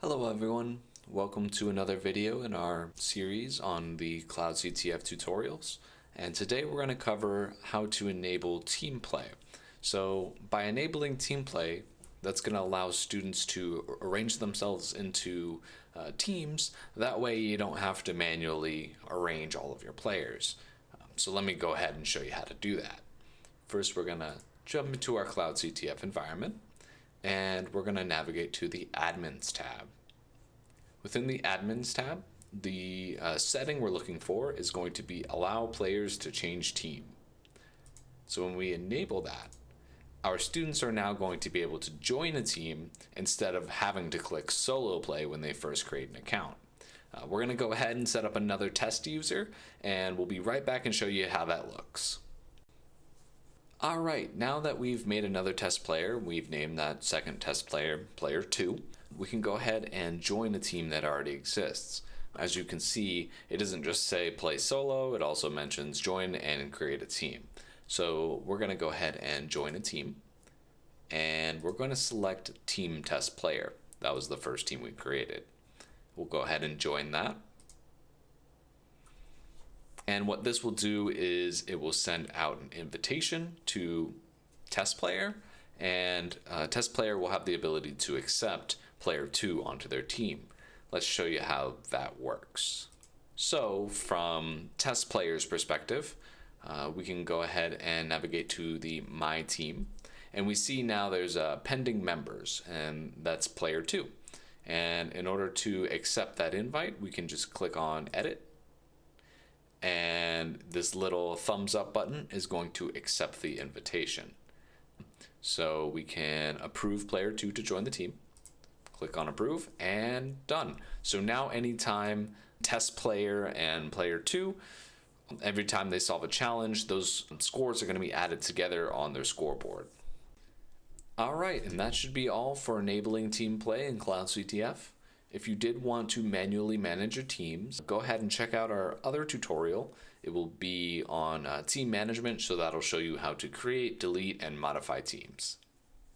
Hello everyone, welcome to another video in our series on the Cloud CTF tutorials. And today we're going to cover how to enable team play. So by enabling team play, that's going to allow students to arrange themselves into teams. That way you don't have to manually arrange all of your players. So let me go ahead and show you how to do that. First, we're going to jump into our Cloud CTF environment, and we're going to navigate to the Admins tab. Within the Admins tab, the setting we're looking for is going to be Allow Players to Change Team. So when we enable that, our students are now going to be able to join a team instead of having to click Solo Play when they first create an account. We're going to go ahead and set up another test user, and we'll be right back and show you how that looks. Alright, now that we've made another test player, we've named that second test player, Player 2, we can go ahead and join a team that already exists. As you can see, it doesn't just say play solo, it also mentions join and create a team. So we're going to go ahead and join a team, and we're going to select Team Test Player. That was the first team we created. We'll go ahead and join that. And what this will do is it will send out an invitation to test player, and test player will have the ability to accept player 2 onto their team. Let's show you how that works. So from test player's perspective, we can go ahead and navigate to the My Team, and we see now there's pending members, and that's player 2. And in order to accept that invite, we can just click on Edit, and this little thumbs up button is going to accept the invitation. So we can approve player 2 to join the team, click on approve, and done. So now anytime test player and player 2, every time they solve a challenge, those scores are going to be added together on their scoreboard. Alright, and that should be all for enabling team play in Cloud CTF. If you did want to manually manage your teams, go ahead and check out our other tutorial. It will be on team management, so that'll show you how to create, delete, and modify teams.